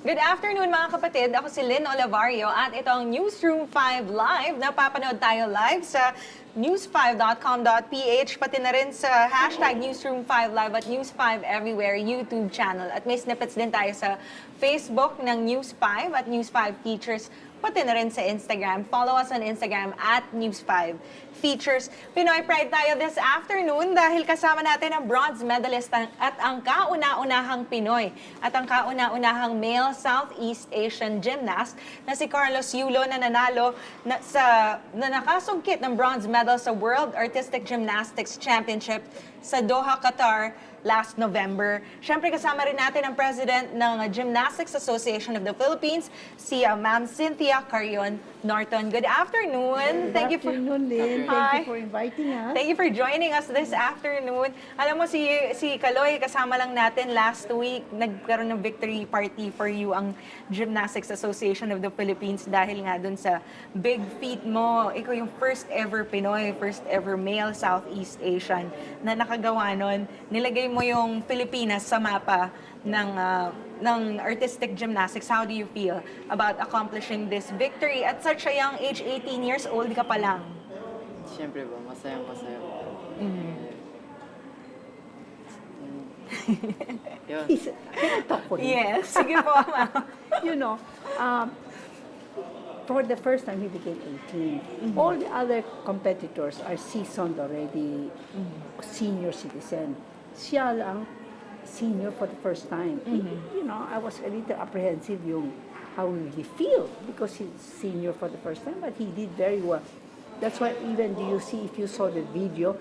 Good afternoon mga kapatid. Ako si Lyn Olavario at ito ang Newsroom 5 Live. Napapanood tayo live sa news5.com.ph pati na rin sa hashtag Newsroom 5 Live at News5 Everywhere YouTube channel. At may snippets din tayo sa Facebook ng News5 at News5 Features pati na rin sa Instagram. Follow us on Instagram at News5 Features. Pinoy Pride tayo this afternoon dahil kasama natin ang bronze medalist at ang kauna-unahang Pinoy at ang kauna-unahang male Southeast Asian gymnast na si Carlos Yulo na nanalo na nakasungkit ng bronze medal sa World Artistic Gymnastics Championships sa Doha, Qatar last November. Siyempre kasama rin natin ang President ng Gymnastics Association of the Philippines, si Ma'am Cynthia Carion Norton. Good afternoon. Good afternoon, Lyn. Thank you for inviting us. Thank you for joining us this afternoon. Alam mo, si Kaloy, kasama lang natin last week, nagkaroon ng victory party for you ang Gymnastics Association of the Philippines dahil nga dun sa big feat mo. Ikaw yung first ever Pinoy, first ever male Southeast Asian na nakagawa nun. Nilagay mo yung Pilipinas sa mapa ng artistic gymnastics. How do you feel about accomplishing this victory at such a young age, 18 years old ka pa lang? Siyempre ba, masayang-masaya po. Yun. Can I talk for you? Yes, sige po, ma'am. You know, for the first time, he became 18. All the other competitors are seasoned already, senior citizen. Siya lang, senior for the first time. You know, I was a little apprehensive yung how will he feel because he's senior for the first time, but he did very well. That's why even do you see, if you saw the video,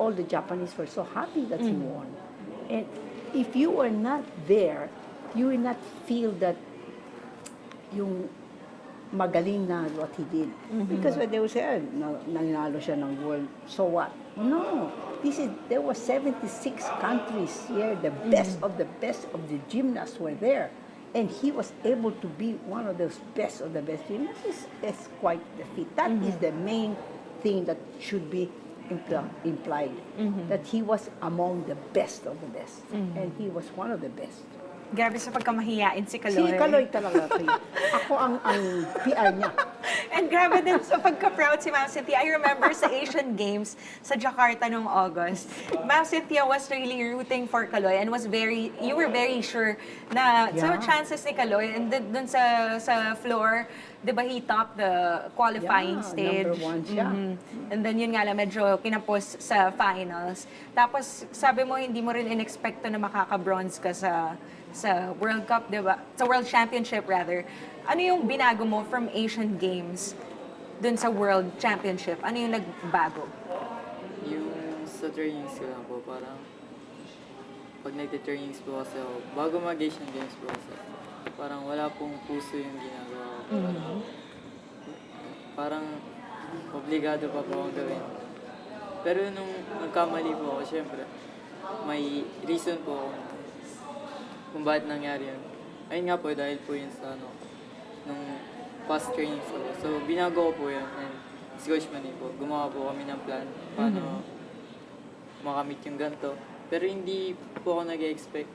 all the Japanese were so happy that he won. And if you were not there, you will not feel that yung magaling na what he did. Because when they would say, nanalo siya ng world, so what? No. There were 76 countries here, the best of the gymnasts were there. And he was able to be one of those best of the best gymnasts. It's quite the feat. That is the main thing that should be implied. That he was among the best of the best. And he was one of the best. Grabe sa pagkamahiyain si Kaloy. Si Kaloy talaga. Ako ang PR niya. And grabe din sa pagka-proud si Ma'am Cynthia. I remember sa Asian Games sa Jakarta noong August, Ma'am Cynthia was really rooting for Kaloy and you were very sure na sa chances ni Kaloy and dun sa floor, di ba he topped the qualifying stage. Number 1 siya. And then yun nga lang, medyo kinapos sa finals. Tapos sabi mo, hindi mo rin in-expecto na makaka-bronze ka sa World Cup, di ba? Sa World Championship, rather. Ano yung binago mo from Asian Games dun sa World Championship? Ano yung nagbago? Yung sa trainings ko lang po, parang pag nagte-trainings po kasi ako, bago mag-Asian Games po kasi, parang wala pong puso yung ginagawa ko. Parang obligado pa po akong gawin. Pero nung nagkamali po ako, syempre, may reason po ako kung bakit nangyari yun. Ayun nga po, dahil po yun sa nung past trainings ko. So, binago ko po yun. And si Coach Manny po, gumawa po kami ng plan paano makamit yung ganito. Pero hindi po ako nag-expect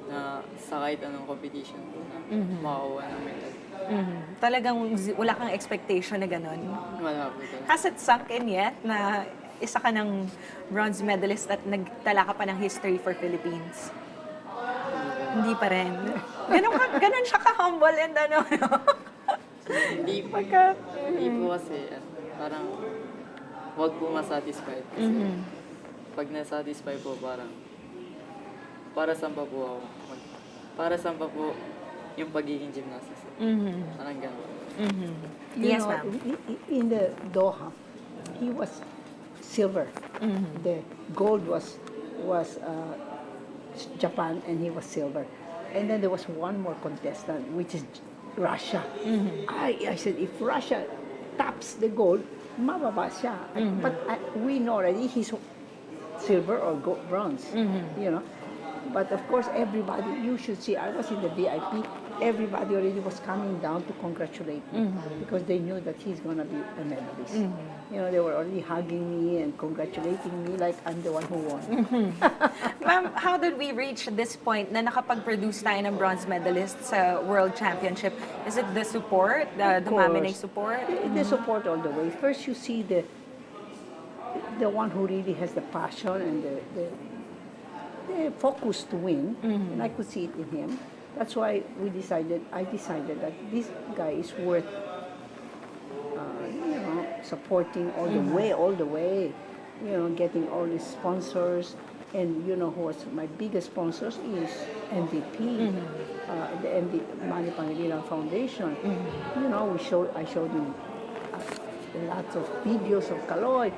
na sa kahit anong competition po na makakuha ng medal. Talagang wala kang expectation na gano'n? Wala po talaga. Has it sunk in yet na isa ka ng bronze medalist at nagtala ka pa ng history for Philippines? Hindi pa rin. Ganon siya ka-humble and ano. Hindi po kasi, parang wag po masatisfied. Kasi pag nasatisfy po, parang para saan pa po ako? Para saan pa po yung pagiging gymnastics? Parang gano'n. Yes, know, ma'am. in the Doha, he was silver. The gold was Japan, and he was silver. And then there was one more contestant, which is Russia. I said, if Russia taps the gold, mababa siya. But we know already he's silver or bronze, you know. But of course, everybody, you should see, I was in the VIP, everybody already was coming down to congratulate me because they knew that he's going to be a medalist. You know, they were already hugging me and congratulating me like I'm the one who won. Ma'am, how did we reach this point na nakapag-produce tayo ng bronze medalist sa World Championship? Is it the support, the Mamenay support? The support all the way. First, you see the one who really has the passion and the focus to win, and I could see it in him. That's why I decided that this guy is worth, supporting all the way, getting all these sponsors. And who was my biggest sponsors is MVP, the Manny Pangilinan Foundation. I showed him lots of videos of Kaloy,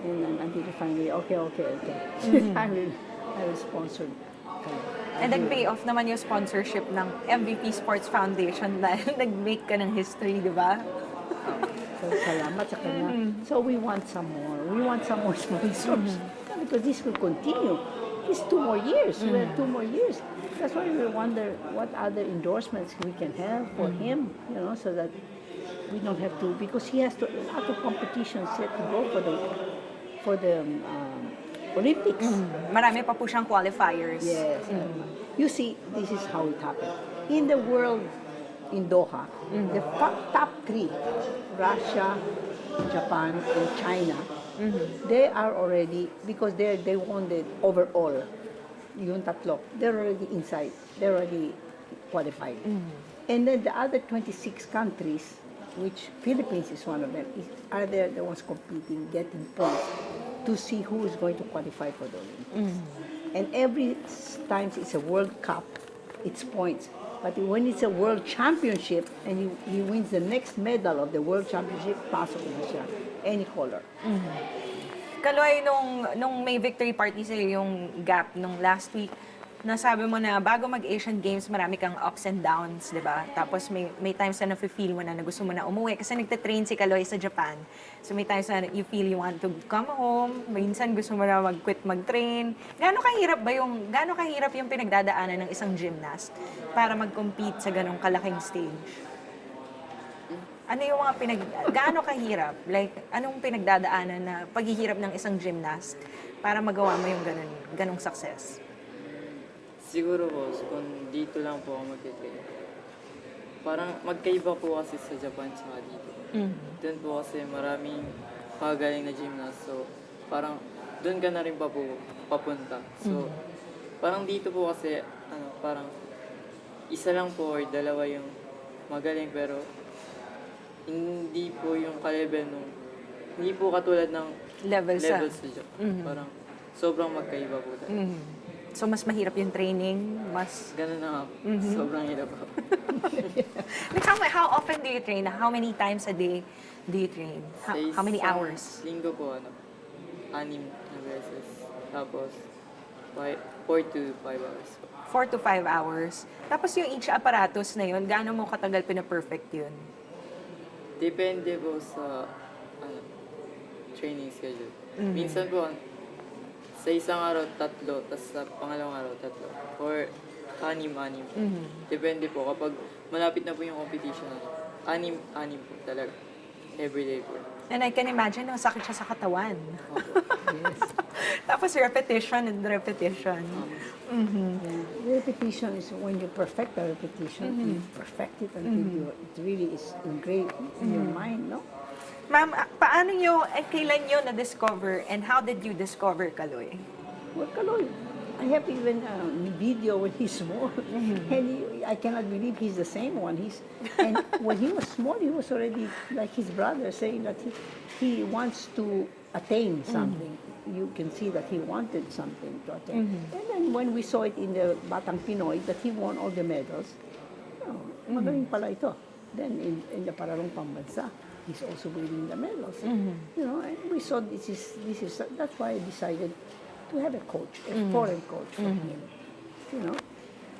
and then until finally, okay. I will sponsor Kaloy. And nag-pay off naman yung sponsorship ng MVP Sports Foundation dahil nag-make ka ng history, di ba? So, salamat sa kanya. So we want some more. We want some more sponsors. Because this will continue. It's 2 more years. We have 2 more years. That's why we wonder what other endorsements we can have for him, so that we don't have to, because he has a lot of competitions yet to go for the Olympics. Marami pa po siyang qualifiers. Yes. You see, this is how it happened. In the world, in Doha, the top 3, Russia, Japan, and China, they are already, because they won the overall, yung tatlo, they're already inside, they're already qualified. And then the other 26 countries, which Philippines is one of them, are there the ones competing, getting points to see who is going to qualify for the Olympics. And every time it's a World Cup, it's points. But when it's a World Championship and he wins the next medal of the World Championship, pasok na siya. Any color. Kaloy, nung may victory party sa'yo yung gap nung last week, nasabi mo na bago mag-Asian Games, marami kang ups and downs, di ba? Tapos may times na nafe-feel mo na gusto mo na umuwi kasi nagte-train si Kaloy sa Japan. So may times na you feel you want to come home, minsan gusto mo na mag-quit mag-train. Gaano kahirap yung pinagdadaanan ng isang gymnast para mag-compete sa ganong kalaking stage? Ano yung mga gaano kahirap? Like, anong pinagdadaanan na paghihirap ng isang gymnast para magawa mo yung ganong success? Siguro po, kung dito lang po ako mag-train. Parang magkaiba po kasi sa Japan tsaka dito. Doon po kasi maraming pagaling na gymnast. So, parang doon ka na rin pa po papunta. So, parang dito po kasi, parang isa lang po or dalawa yung magaling pero hindi po yung ka-level nung, hindi po katulad ng Level sa Japan. Parang sobrang magkaiba po tayo. So, mas mahirap yung training, mas... Ganun na nga. Sobrang hirap po. Like, how often do you train? How many times a day do you train? How many hours? Linggo po, 6 na beses. Tapos, 4 to 5 hours po. 4 to 5 hours. Tapos yung each apparatus na yun, gaano mo katagal pina-perfect yun? Depende po sa training schedule. Minsan po, sa isang araw, 3, tapos sa pangalawang araw, 3. Or 6. Depende po. Kapag malapit na po yung competition, 6 po talaga. Everyday po. And I can imagine, sakit siya sa katawan. Yes. Tapos repetition and repetition. Repetition is when you perfect the repetition, you perfect it until it really is engraved in your mind, no? Ma'am, kailan nyo na-discover and how did you discover Kaloy? Well, Kaloy, I have even a video when he's small, and I cannot believe he's the same one. And when he was small, he was already like his brother, saying that he wants to attain something. You can see that he wanted something to attain. And then when we saw it in the Batang Pinoy, that he won all the medals, magaling pala ito. Then in the Paralong Pambansa, he's also winning the medals. And we saw this is that's why I decided to have a coach, a foreign coach for him.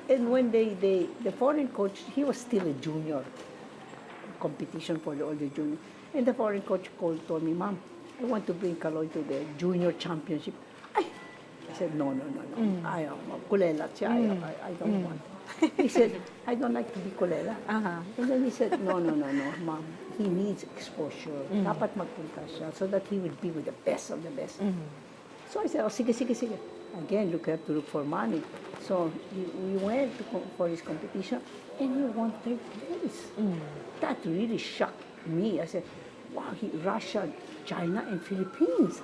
And when the foreign coach, he was still a junior competition for all the junior, and the foreign coach told me, "Ma'am, I want to bring Kaloy to the junior championship." Ay, said, no. Ayaw, kulela siya. I don't want. He said, I don't like to be kulela. And then he said, no, ma'am. He needs exposure. Dapat magpunta siya so that he would be with the best of the best. So I said, oh, sige. Again, you have to look for money. So we went for his competition, and he won third place. That really shocked me. I said, wow, Russia, China, and Philippines.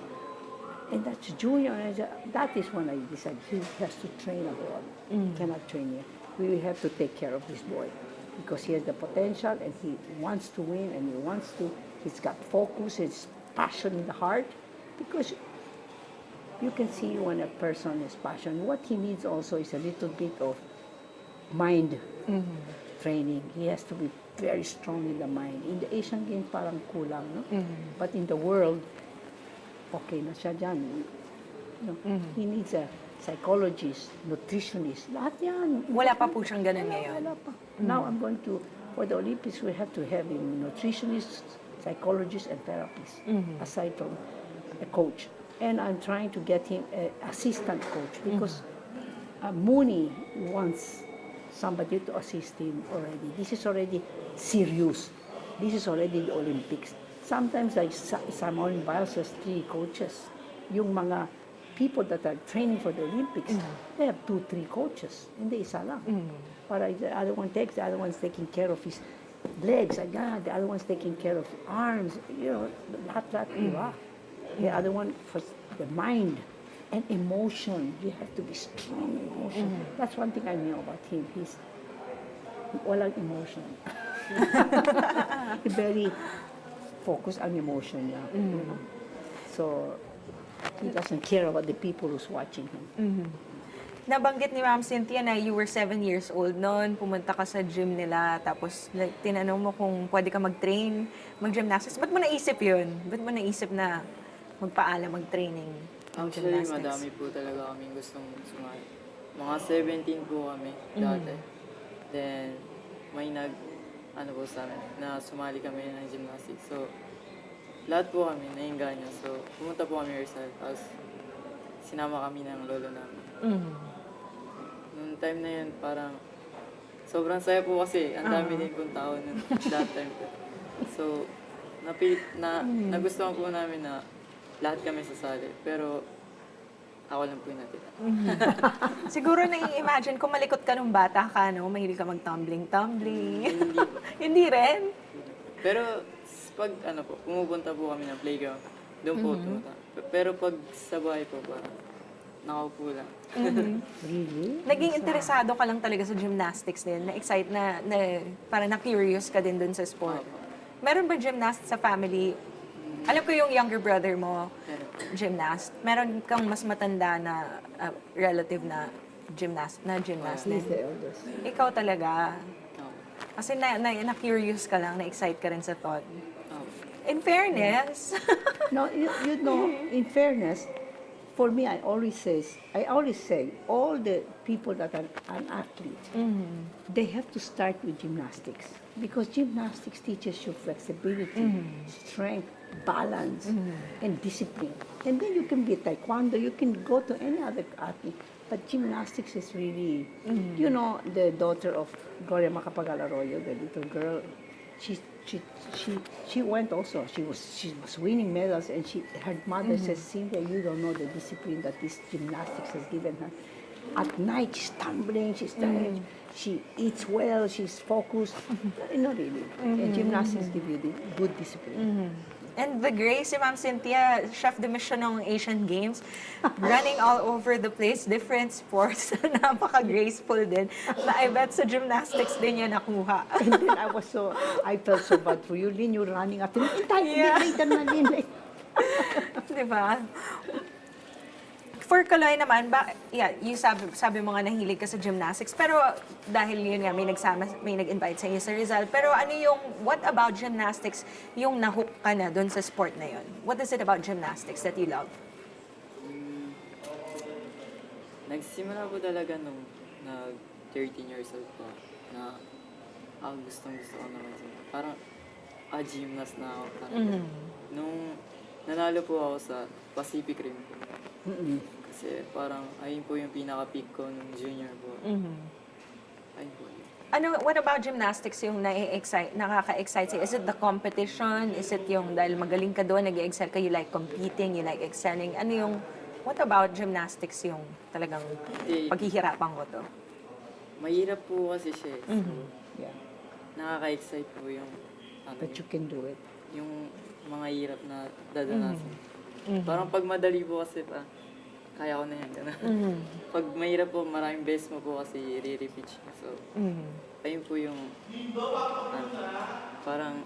And that's junior. And I said, that is when I decided he has to train abroad. He cannot train here. We will have to take care of this boy because he has the potential and he wants to win and he's got focus, his passion in the heart. Because you can see when a person is passionate, what he needs also is a little bit of mind training. He has to be very strong in the mind. In the Asian Games, parang kulang, no? But in the world, okay na siya dyan. No? He needs a psychologist, nutritionist, lahat yan. Wala pa po siyang ganun ngayon. Wala pa. Now I'm going to, for the Olympics, we have to have a nutritionist, psychologist, and therapist, aside from a coach. And I'm trying to get him an assistant coach because Mooney wants somebody to assist him already. This is already serious. This is already the Olympics. Sometimes Simone Biles has 3 coaches. Yung mga people that are training for the Olympics, they have 2, 3 coaches. Hindi isa lang. Para the other one takes, the other one's taking care of his legs, again, the other one's taking care of his arms, lahat, diba? The other one for the mind and emotion. You have to be strong in emotion. That's one thing I know about him. He's walang emotion. Very focused on emotion niya. So, he doesn't care about the people who's watching him. Nabanggit ni Ma'am Cynthia na you were 7 years old noon, pumunta ka sa gym nila, tapos tinanong mo kung pwede ka mag-train, mag-gymnastics. Ba't mo naisip yun? Ba't mo naisip na magpaalam, mag-training ng Actually, gymnastics? madami po talaga kami gustong sumali. Mga 17 po kami dati. Then, may po sa amin, na sumali kami ng gymnastics. So, lahat po kami naingganya. So, pumunta po kami Rizal. Tapos, sinama kami ng lolo namin. Noong time na yun, parang sobrang saya po kasi. Ang dami din pong tao nun that time po. So, nagustuhan po namin na lahat kami sasali. Pero, ako lang po yung natira. Siguro nai-imagine kung malikot ka nung bata ka, no? Mahilig ka mag-tumbling. Hindi rin? Pero, pag pumupunta po kami ng playground, doon po tumunta. Pero pag sa bahay po, parang nakaupo lang. Really? Naging interesado ka lang talaga sa gymnastics din, na-excite parang na-curious ka din dun sa sport. Meron ba gymnast sa family? Alam ko yung younger brother mo, gymnast. Meron kang mas matanda na relative na gymnast din. He's the eldest. Ikaw talaga. Kasi na-curious ka lang, na-excite ka rin sa thought. In fairness. No, you know, in fairness, for me, I always say, all the people that are an athlete, they have to start with gymnastics because gymnastics teaches you flexibility, strength, balance, and discipline. And then you can be taekwondo, you can go to any other athlete. But gymnastics is really, you know, the daughter of Gloria Macapagal Arroyo, the little girl, she went also. She was winning medals, and her mother says, Cynthia, you don't know the discipline that this gymnastics has given her. At night, she's tumbling, she's tired, she eats well, she's focused. Not really. And gymnastics give you the good discipline. And the grace si Ma'am Cynthia, chef de mission ng Asian Games, running all over the place, different sports, napaka-graceful din. Na I bet sa gymnastics din niya nakuha. And then I felt so bad for you, Lyn, you're running after me. Later na, Lyn. Diba? For Kaloy naman, you sabi mo nga nahilig ka sa gymnastics, pero dahil yun nga, may nag-invite sa inyo sa Rizal, pero what about gymnastics yung nahook ka na doon sa sport na yun? What is it about gymnastics that you love? Nagsimula po talaga nung 13 years old po na gustong-gusto ko naman. Parang gymnast na ako. Nung nanalo po ako sa Pacific Rim po. Kasi parang ayun po yung pinaka-peak ko nung junior po. Ayun po. What about gymnastics yung nakaka-excite sa'yo? Is it the competition? Is it yung dahil magaling ka doon, nag-excel ka, you like competing, you like excelling? What about gymnastics yung talagang paghihirapan ko to? Mahirap po kasi siya. So, Yeah. nakaka-excite po yung But you can do it. yung mga hirap na dadanasin. Parang pag madali po kasi kaya ko na yan. Pag mahirap po, maraming beses mo po kasi re-repeat siya. So, ayun po yung parang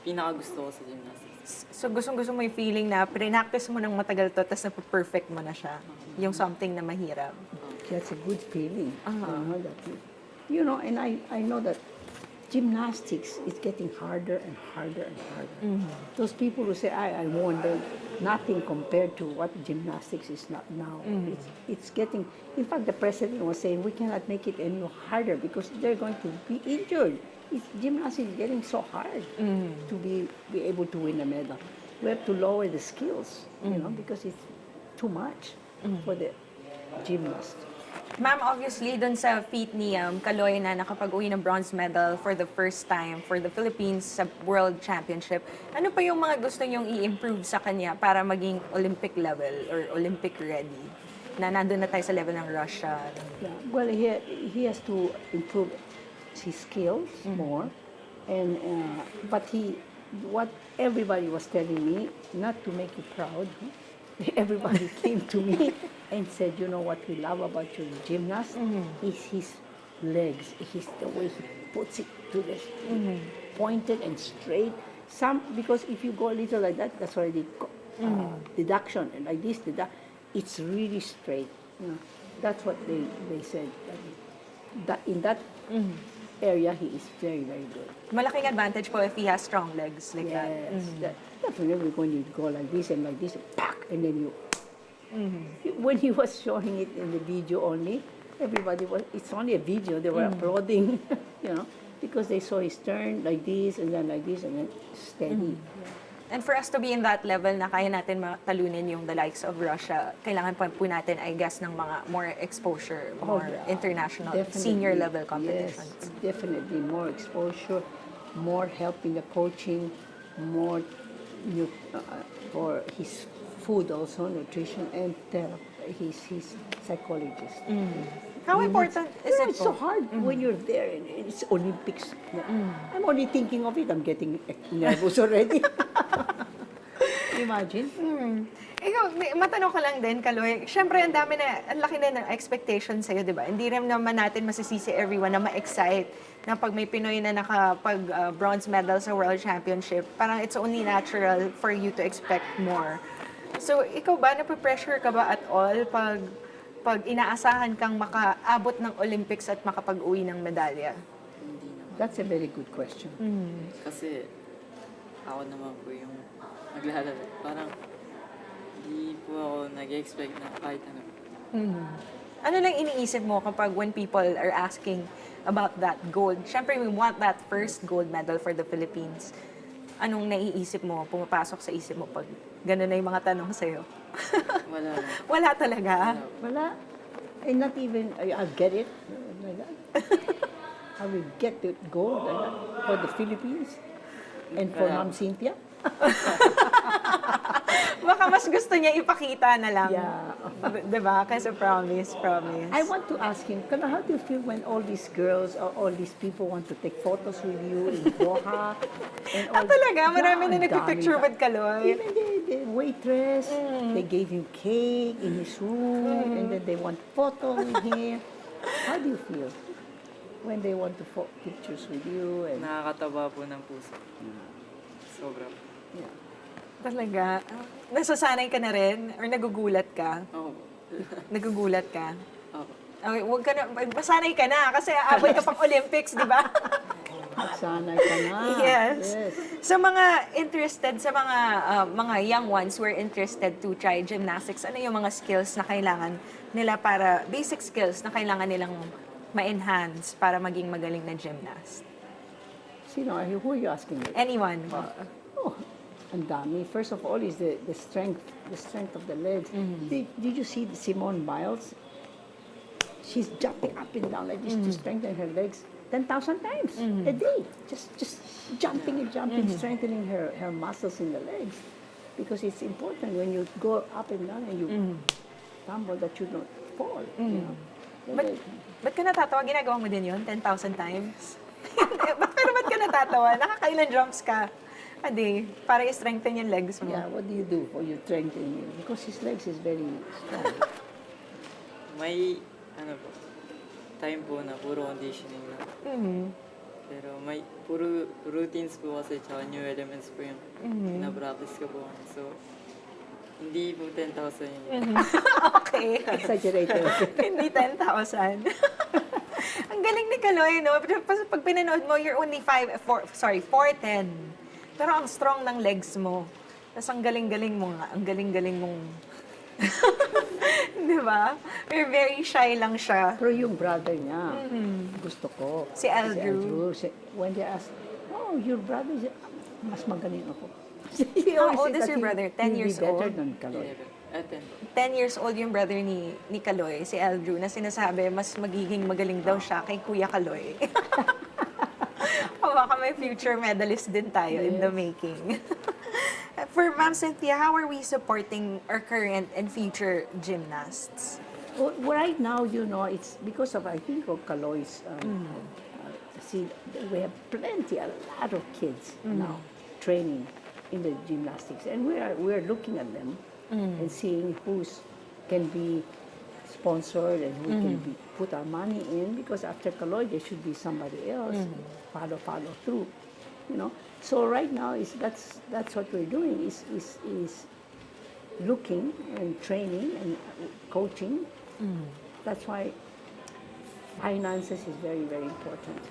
pinaka-gusto ko sa gymnastics. So gustong-gusto mo yung feeling na pre-practice mo ng matagal to, tapos na-perfect mo na siya. Yung something na mahirap. That's a good feeling. You know, and I know that gymnastics is getting harder and harder and harder. Those people who say, I wonder, nothing compared to what gymnastics is not now. It's getting, in fact, the president was saying, we cannot make it any harder because they're going to be injured. Gymnastics is getting so hard to be able to win a medal. We have to lower the skills, you know, because it's too much for the gymnast. Ma'am, obviously, dun sa feat ni Kaloy na nakapag-uwi ng bronze medal for the first time for the Philippines sa World Championship, ano pa yung mga gusto niyong i-improve sa kanya para maging Olympic level or Olympic ready? Na nandun na tayo sa level ng Russia. Yeah. Well, he has to improve his skills more, and but what everybody was telling me, not to make you proud, everybody came to me and said, you know what we love about your gymnast is his legs, the way he puts it to the pointed and straight. Because if you go a little like that, that's already deduction, and like this, it's really straight. You know, that's what they said. That in that area, he is very, very good. Malaking advantage po if he has strong legs like that. Yes, definitely when you go like this, and pack, and then you. When he was showing it in the video only, everybody it's only a video, they were applauding, you know, because they saw his turn like this, and then like this, and then steady. And for us to be in that level na kaya natin matalunin yung the likes of Russia, kailangan pa po natin, I guess, ng mga more exposure, more international, Definitely. senior level competitions. Yes, definitely more exposure, more help in the coaching, more for his food also, nutrition, and his psychologist. How important is it It's po? so hard when you're there and it's Olympics. I'm only thinking of it, I'm getting nervous already. Imagine. Ikaw, matanong ko lang din, Kaloy. Siyempre, ang laki na ng expectation sa'yo, di ba? Hindi rin naman natin masisisi everyone na ma-excite na pag may Pinoy na nakapag-bronze medal sa World Championship, parang it's only natural for you to expect more. So, ikaw ba, nape-pressure ka ba at all pag inaasahan kang makaabot ng Olympics at makapag-uwi ng medalya? Hindi naman. That's a very good question. Kasi ako naman po yung naglalaro. Parang hindi po ako nag-expect na kahit ano. Ano lang iniisip mo kapag when people are asking about that gold? Siyempre, we want that first gold medal for the Philippines. Anong naiisip mo, pumapasok sa isip mo pag gano'n na yung mga tanong sa'yo? Wala lang. Wala talaga? Wala. And not even, I'll get it. Like that. I will get the gold like that, for the Philippines and for Ma'am Cynthia. Baka mas gusto niya ipakita na lang. Yeah. Diba? Kasi promise. I want to ask him, how do you feel when all these girls or all these people want to take photos with you in Doha? And Talaga? Marami na ang nagpipicture dami. with Kaloy. Even the waitress, they gave him cake in his room, and then they want photo with him. How do you feel when they want to pictures with you? And Nakakataba po ng puso. Sobra. yeah. Talaga? Nasasanay ka na rin? Or nagugulat ka? Oo. Nagugulat ka? Oo. Okay, wag ka na, masanay ka na kasi aabot ka pang Olympics, di ba? Sanay ka na. Yes. Sa mga interested, sa mga young ones who are interested to try gymnastics, ano yung mga skills na kailangan nila para, basic skills na kailangan nilang ma-enhance para maging magaling na gymnast? Sino? Who are you asking me? Anyone? Ang dami. First of all is the strength of the legs. Did you see Simone Biles? She's jumping up and down like this to strengthen her legs 10,000 times a day. Just jumping and jumping, strengthening her muscles in the legs. Because it's important when you go up and down and you tumble that you don't fall. You know? Ba't ka natatawa? Ginagawa mo din yun 10,000 times? Pero ba't ka natatawa? Nakakailan jumps ka a day para i-strengthen yung legs mo? Yeah, what do you do for your strengthening? Because his legs is very strong. May, time po na puro conditioning lang. Pero may puro routines po kasi tsaka new elements po yung pinapractice ko po. So, hindi po 10,000 yun. Okay. Exaggerated. Hindi 10,000. Ang galing ni Kaloy, no? Pag pinanood mo, you're only 4'10". Pero ang strong ng legs mo. Tapos ang galing-galing mo nga. Ang galing-galing mong... Di ba? Very shy lang siya. Pero yung brother niya, gusto ko. Si Aldrew. When they ask, oh, your brother, mas magaling ako. How old is your brother? 10 years old? Better than Kaloy. 10 years old yung brother ni Kaloy, si Aldrew, na sinasabi mas magiging magaling daw siya kay Kuya Kaloy. O baka may future medalist din tayo in the making. For Ma'am Cynthia, how are we supporting our current and future gymnasts? Well, right now, you know, it's because of, I think, of Kaloy's, see, we have a lot of kids now training in the gymnastics. And we're looking at them and seeing who's can be sponsored and who can be put our money in, because after Kaloy, there should be somebody else follow through, you know. So right now that's what we're doing is looking and training and coaching. That's why finances is very, very important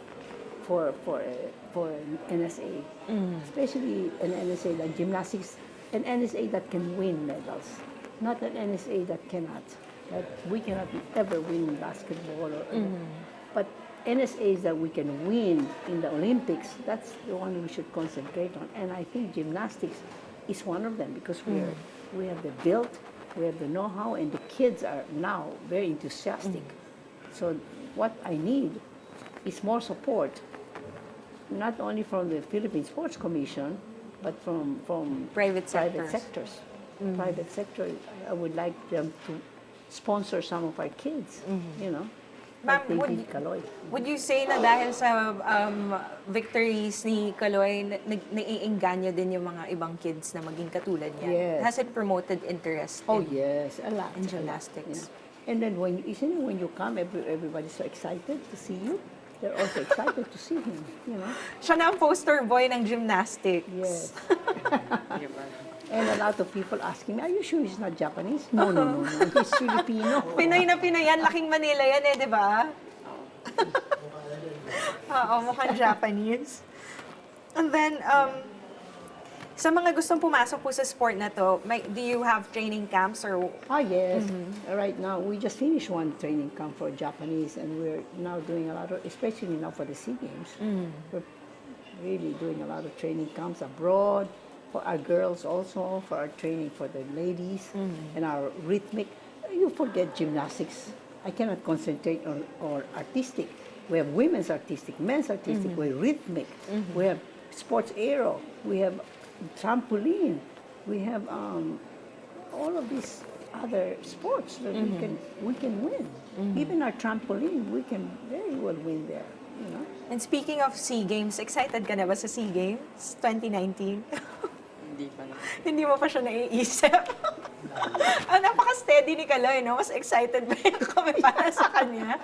for an NSA, especially an NSA like gymnastics, an NSA that can win medals, not an NSA that cannot. That we cannot ever win in basketball, but NSAs that we can win in the Olympics, that's the one we should concentrate on. And I think gymnastics is one of them, because we have the build, we have the know-how, and the kids are now very enthusiastic. So what I need is more support, not only from the Philippine Sports Commission, but from Private sectors. Private sector, I would like them to sponsor some of our kids, you know. Ma'am, Like they did Kaloy. would you say na dahil sa victories ni Kaloy, naiinganyo din yung mga ibang kids na maging katulad niya? Yes. Has it promoted interest Oh in, yes, a lot. in a lot, gymnastics? yeah. And then when you come, everybody's so excited to see you. They're also excited to see him, you know. Siya na ang poster boy ng gymnastics. Yes. And a lot of people asking me, are you sure he's not Japanese? No, he's Filipino. Pinoy na Pinoy yan. Laking Manila yan eh, di ba? Oo, mukhang Japanese. And then, sa mga gustong pumasok po sa sport na to, do you have training camps or... Ah, yes. Right now, we just finished one training camp for Japanese, and we're now doing a lot of, especially now for the SEA Games, we're really doing a lot of training camps abroad, for our girls also, for our training for the ladies, and our rhythmic. You forget gymnastics. I cannot concentrate on artistic. We have women's artistic, men's artistic, we have rhythmic, we have sports aero, we have trampoline, we have all of these other sports that we can win. Even our trampoline, we can very well win there, you know. And speaking of SEA Games, excited ka na ba sa SEA Games 2019? Hindi pa na. Hindi mo pa siya naiisip. Napaka-steady ni Kaloy, no? Mas excited ba yung kami para sa kanya?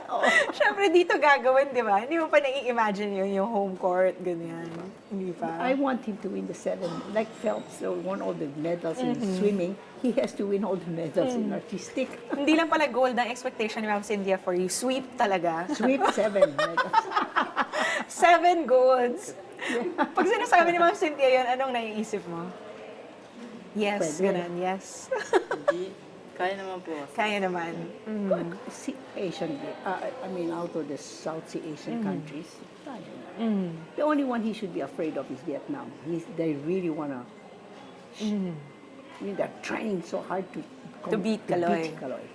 Siyempre, dito gagawin, di ba? Hindi mo pa nai-imagine yung home court, ganyan. Hindi pa. I want him to win the 7. Like Phelps won all the medals in swimming, he has to win all the medals in artistic. Hindi lang pala gold ang expectation ni Ma'am Cynthia for you. Sweep talaga. Sweep 7 medals. 7 golds. Pag sinasabi ni Ma'am Cynthia yun, anong naiisip mo? Yes, Pwede. ganun, yes. Hindi, kaya naman po kasi. Kaya naman. Asian, out of the South Sea Asian countries, the only one he should be afraid of is Vietnam. They really want to match. I mean, they're trying so hard to beat Kaloy.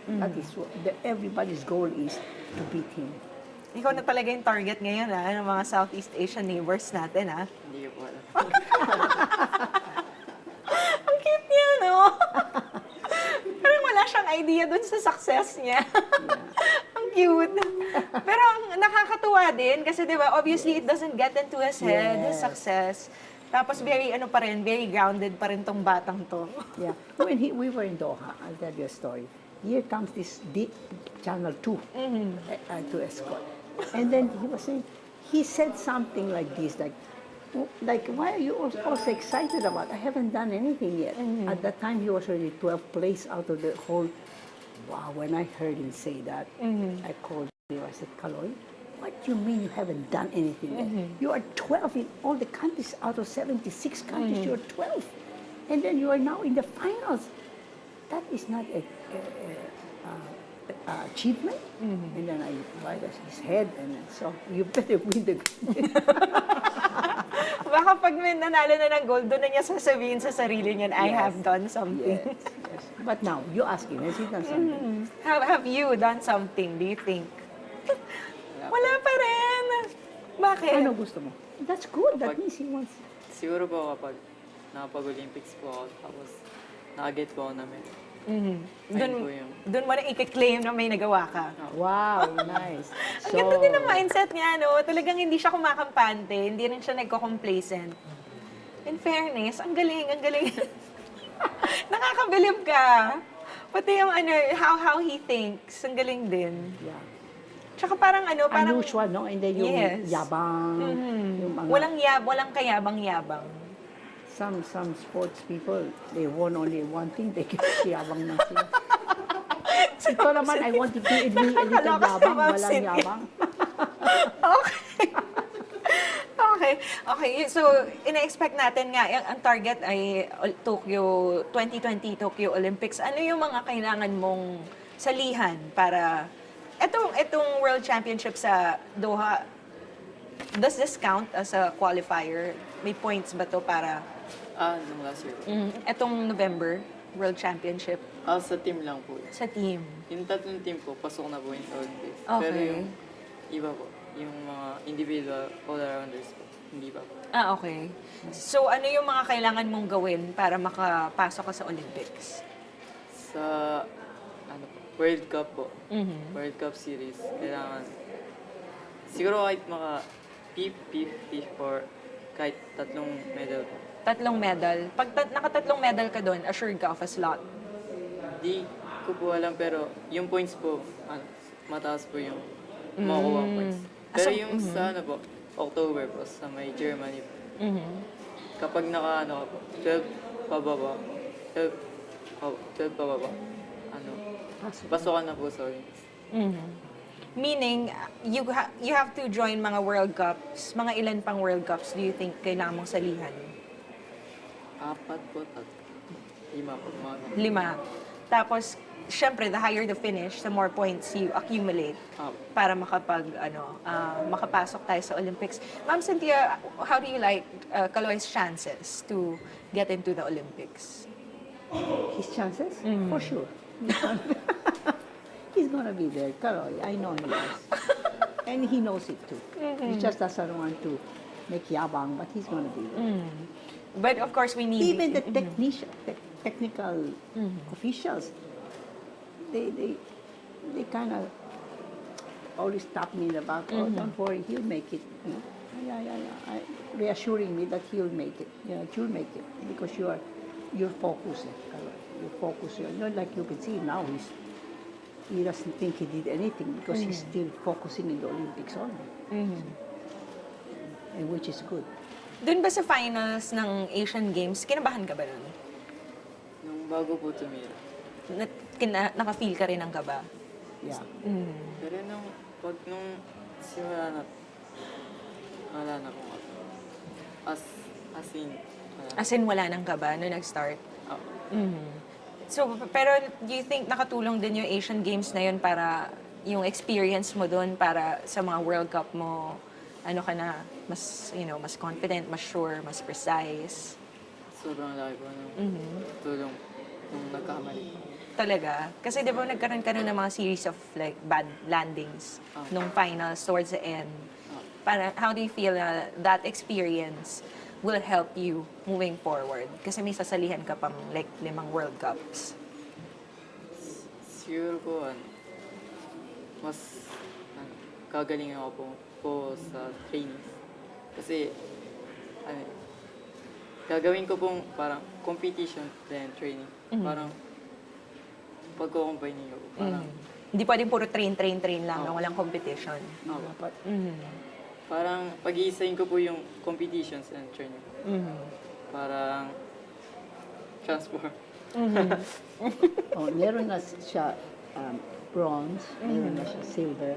That is what everybody's goal is, to beat him. Ikaw na talaga yung target ngayon, ng mga Southeast Asian neighbors natin, Hindi ko po alam. Ang cute niya, no? Parang wala siyang idea dun sa success niya. Ang cute. Pero ang nakakatuwa din, kasi di ba, obviously, it doesn't get into his head, his success. Tapos very, very grounded pa rin tong batang to. Yeah. When we were in Doha, I'll tell you a story. Here comes this Channel 2 to escort. And then he was saying, he said something like this, like, why are you also excited about? I haven't done anything yet. At that time, he was already 12th place out of the whole. Wow, when I heard him say that, I called him. I said, Kaloy, what do you mean you haven't done anything yet? You are 12 in all the countries. Out of 76 countries, you are 12. And then you are now in the finals. That is not a achievement. And then I invited his head, and then, so you better win the Baka pag may nanalo na ng gold, doon na niya sasabihin sa sarili niya, I have done something. Yes. But now, you ask him, has he done something? Have you done something, do you think? Wala pa rin. Bakit? Ano gusto mo? That's good. That means he wants. Siguro po kapag nakapag-Olympics po ako, tapos nakaget po ako na medal. Ayun po yung... Doon mo na i-claim na may nagawa ka. Wow, nice. Ang ganda din ang mindset niya, no? Talagang hindi siya kumakampante, hindi rin siya nagko-complacent. In fairness, ang galing, ang galing. Nakakabilib ka. Pati yung how he thinks, ang galing din. Yeah. Tsaka parang parang... Unusual, no? And then yung yabang. Yung mga, walang kayabang-yabang. Some sports people, they want only one thing, they get yabang na sila. Ito naman, I want to do it a little yabang, walang yabang. Okay. So, ina-expect natin nga, ang target ay Tokyo, 2020 Tokyo Olympics. Ano yung mga kailangan mong salihan para... Itong World Championship sa Doha, does this count as a qualifier? May points ba to para... nung last year po. Itong November, World Championship. Sa team lang po. Sa team. Yung tatlong team po, pasok na po yung Olympics. Okay. Pero yung iba po, yung mga individual all-arounders po, hindi pa po. Okay. So, ano yung mga kailangan mong gawin para makapasok ka sa Olympics? Sa World Cup po, World Cup Series, kailangan siguro kahit maka P or kahit tatlong medal po. Tatlong medal. Pag nakatatlong medal ka doon, assured ka of a slot. Di ko po alam, pero yung points po, mataas po yung makukuha points. Pero yung sa October po, sa may Germany po, kapag po, 12 pababa, 12 pababa, pasokan na po sa Olympics. Meaning, you have to join mga World Cups. Mga ilan pang World Cups do you think kailangan mong salihan? 4 po, 5 po, mga 5. Tapos, syempre, the higher the finish, the more points you accumulate para makapasok tayo sa Olympics. Ma'am Cynthia, how do you like Kaloy's chances to get into the Olympics? His chances? For sure. He's gonna be there, Kaloy. I know he is. And he knows it too. He just doesn't want to make yabang, but he's gonna be there. But of course, we need... Even the technical officials, they kind of always tap me in the back. Oh, don't worry, he'll make it. You know? Yeah. Reassuring me that he'll make it. Yeah, you'll make it because you're focused. You're focused. Not like you can see now. He doesn't think he did anything because he's still focusing in the Olympics only. And which is good. Doon ba sa finals ng Asian Games, kinabahan ka ba doon? Nung bago po tumira. Naka-feel ka rin ng kaba? Yeah. Pero nung simula na, wala na po. As in, wala nang kaba nung nag-start? So, pero do you think nakatulong din yung Asian Games na yun para yung experience mo doon para sa mga World Cup mo, mas confident, mas sure, mas precise? sobrang laki po ng tulong nung nagkamali po. Talaga? Kasi di ba nagkaroon ka ng mga series of like bad landings nung finals towards the end. Para, how do you feel na that experience will help you moving forward? Kasi may sasalihan ka pang like 5 World Cups. Siguro po, mas kagalingan ako po sa training. Kasi, gagawin ko pong parang competition then training. Parang, pagko-combine niyo, parang, Hindi pwedeng puro train lang na walang competition. Dapat. parang pag-iisahin ko po yung competitions and training. Parang, transform. Meron na siya bronze, meron na siya silver.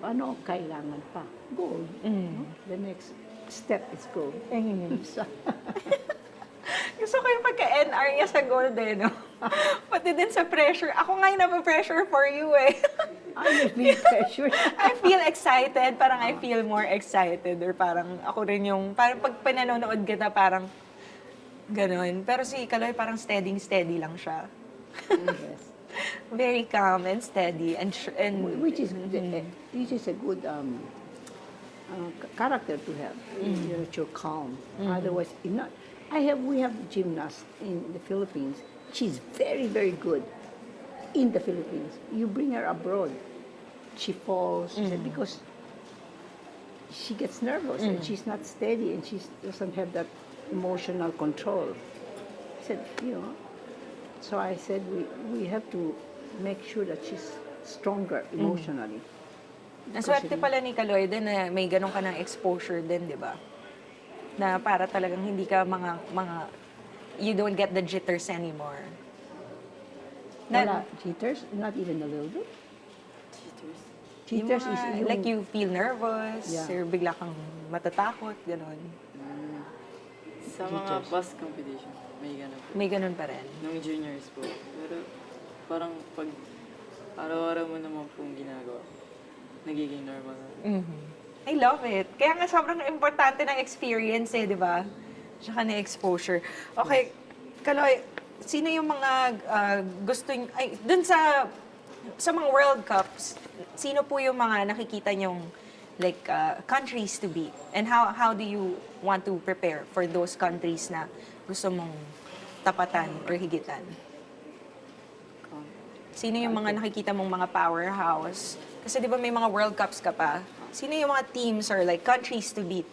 Ano kailangan pa? Gold. No? The next step is gold. So, Gusto ko yung pagka-NR niya sa gold eh, no? Pati din sa pressure. Ako nga yung napapressure for you eh. I feel pressure. I feel excited. Parang I feel more excited. Or parang ako rin yung, parang pag pinanonood kita, parang ganon. Pero si Kaloy parang steady lang siya. Yes. Very calm and steady. And Which is a good character to have. You know, you're calm. Otherwise, we have gymnasts in the Philippines. She's very, very good in the Philippines. You bring her abroad, she falls because she gets nervous and she's not steady and she doesn't have that emotional control. I said, so I said we have to make sure that she's stronger emotionally. ang swerte pala ni Kaloy din na may ganun ka ng exposure din, di ba? Na para talagang hindi ka you don't get the jitters anymore. Wala, jitters? Not even a little bit? Jitters is yung... Like you feel nervous, Yeah. or bigla kang matatakot, gano'n. Sa mga past competition, may ganun po. May ganun pa rin. Nung juniors po. Pero parang pag araw-araw mo naman pong ginagawa, nagiging normal na. I love it. Kaya nga sobrang importante ng experience eh, di ba? Tsaka na exposure. Okay, Kaloy, sino yung mga gusto nyo, dun sa mga World Cups, sino po yung mga nakikita nyong like countries to beat? And how do you want to prepare for those countries na gusto mong tapatan or higitan? Sino yung mga nakikita mong mga powerhouse? Kasi di ba may mga World Cups ka pa? Sino yung mga teams or like countries to beat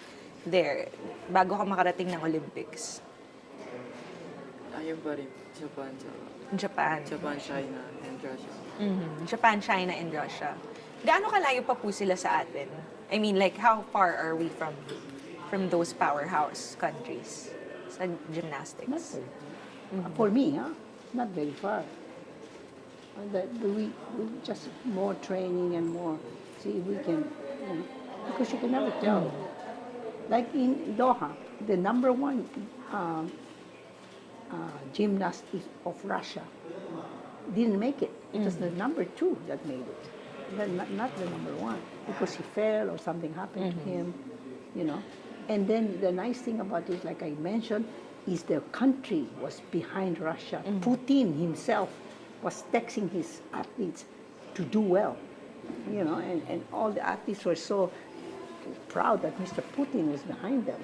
there bago ka makarating ng Olympics? Ayun pa rin. Japan, China, and Russia. Japan, China, and Russia. Gaano kalayo pa po sila sa atin? I mean, like, how far are we from those powerhouse countries sa Not gymnastics? very far. For me, not very far. That we just more training and more, see if we can, because you can never tell. Like in Doha, the number one gymnast of Russia didn't make it. It was the number 2 that made it, not the number 1, because he fell or something happened to him, And then the nice thing about it, like I mentioned, is the country was behind Russia. Putin himself was texting his athletes to do well, and all the athletes were so proud that Mr. Putin was behind them,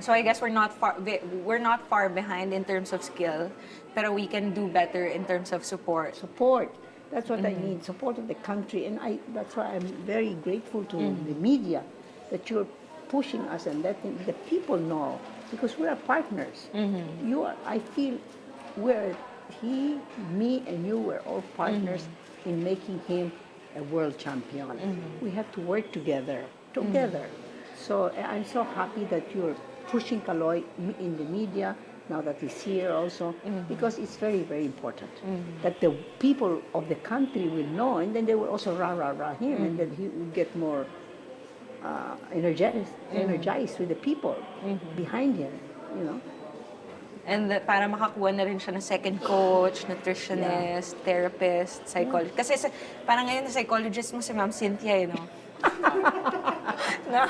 So I guess we're not far behind in terms of skill, pero we can do better in terms of support. Support. That's what I need, support of the country. And that's why I'm very grateful to the media that you're pushing us and letting the people know, because we are partners. I feel me and you were all partners in making him a world champion. We have to work together. So I'm so happy that you're pushing Kaloy in the media, now that he's here also, because it's very, very important that the people of the country will know, and then they will also rah him, and then he will get more energized with the people behind him, And para makakuha na rin siya ng second coach, nutritionist, therapist, psychologist. Kasi parang ngayon, psychologist mo si Ma'am Cynthia, No?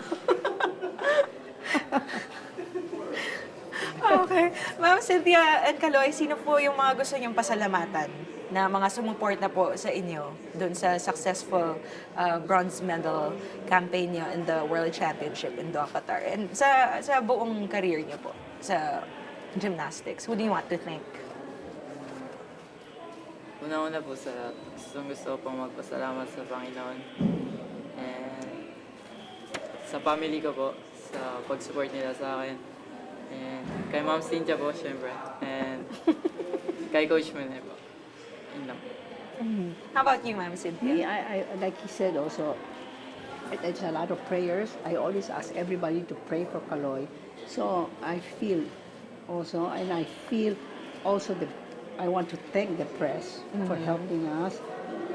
Cynthia and Kaloy, sino po yung mga gusto niyong pasalamatan na mga sumuport na po sa inyo doon sa successful bronze medal campaign niyo in the World Championship in Doha, Qatar? And sa buong career niyo po sa gymnastics, who do you want to thank? Una-una po sa gusto ko pong magpasalamat sa Panginoon. And sa family ko po, sa pag-support nila sa akin. And kay Ma'am Cynthia po, syempre. And kay Coach Mune po. Yun lang. How about you, Ma'am Me, Cynthia? I like he said also, it's a lot of prayers. I always ask everybody to pray for Kaloy. So I feel also, and I feel also I want to thank the press for helping us.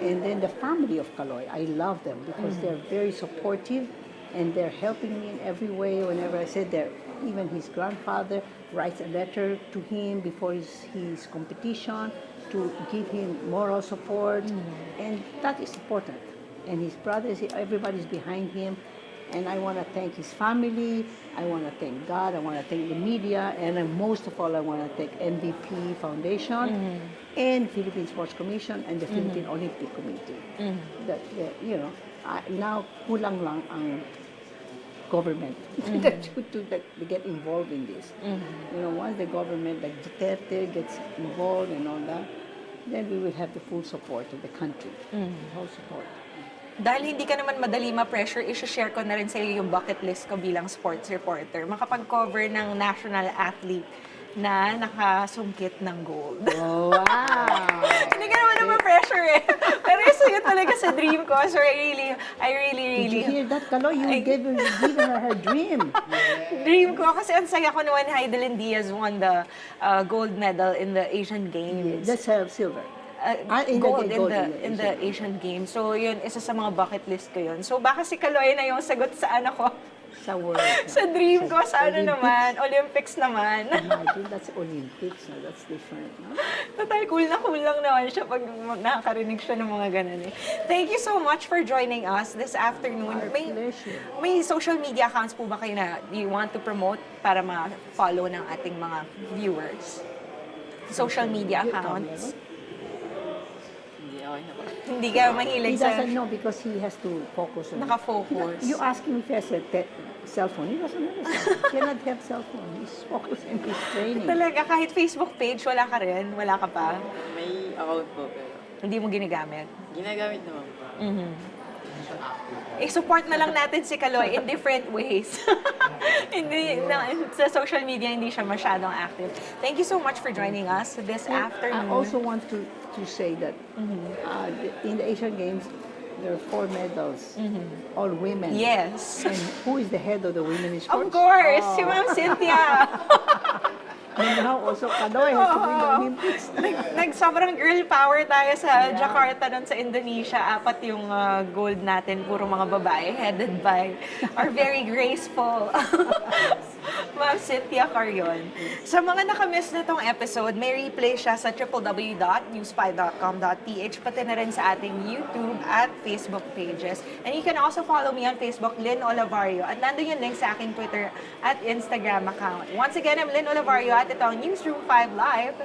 And then the family of Kaloy, I love them because they're very supportive and they're helping me in every way. Whenever I said that, even his grandfather writes a letter to him before his competition to give him moral support. And that is important. And his brothers, everybody's behind him. And I want to thank his family, I want to thank God, I want to thank the media, and most of all, I want to thank MVP Foundation and Philippine Sports Commission and the Philippine Olympic Committee. That, now kulang lang ang government to get involved in this. Once the government, like Duterte, gets involved and all that, then we will have the full support of the country, whole support. Dahil hindi ka naman madali ma-pressure, i-share ko na rin sa iyo yung bucket list ko bilang sports reporter. Makapag-cover ng national athlete na nakasungkit ng gold. Oh, wow! Hindi ka naman ma-pressure eh. Pero yun talaga sa dream ko. So I really... Did you hear that, Kaloy? You given her dream. Dream ko kasi ang saya ko naman Heidelin Diaz won the gold medal in the Asian Games. That's silver. Gold in the Asian Games. So yun, isa sa mga bucket list ko yun. So baka si Kaloy na yung sagot sa ano ko. Sa world. Sa dream ko, sa ano Olympics. naman, Olympics naman. Imagine, that's Olympics. No? That's different. No? Total, cool lang naman siya pag nakakarinig siya ng mga ganun eh. Thank you so much for joining us this afternoon. Our pleasure. May social media accounts po ba kayo na you want to promote para ma-follow ng ating mga viewers? Social media accounts. Hindi, okay na po. Hindi ka mahilig He sa doesn't know because he has to focus on nakafocus. You ask him if he has a cell phone. He doesn't have a cell phone. He cannot have cell phone. He's focused in his training. Talaga, kahit Facebook page, wala ka rin? Wala ka pa? May account po, pero Hindi mo ginagamit? ginagamit naman po. I-support na lang natin si Kaloy in different ways. Sa social media, hindi siya masyadong active. Thank you so much for joining us this afternoon. I also want to say that in the Asian Games, there are 4 medals, all women. Yes. And who is the head of the women's sports? Of course, si Ma'am Cynthia. And now also Kaloy has to win the Olympics. Sobrang girl power tayo sa Jakarta nun sa Indonesia. 4 yung gold natin, puro mga babae, headed by our very graceful Ma'am Cynthia Carrion. Sa mga nakamiss na tong episode, may replay siya sa www.news5.com.ph, pati na rin sa ating YouTube at Facebook pages. And you can also follow me on Facebook, Lyn Olavario. At nandun yung link sa aking Twitter at Instagram account. Once again, I'm Lyn Olavario at ito ang Newsroom 5 Live.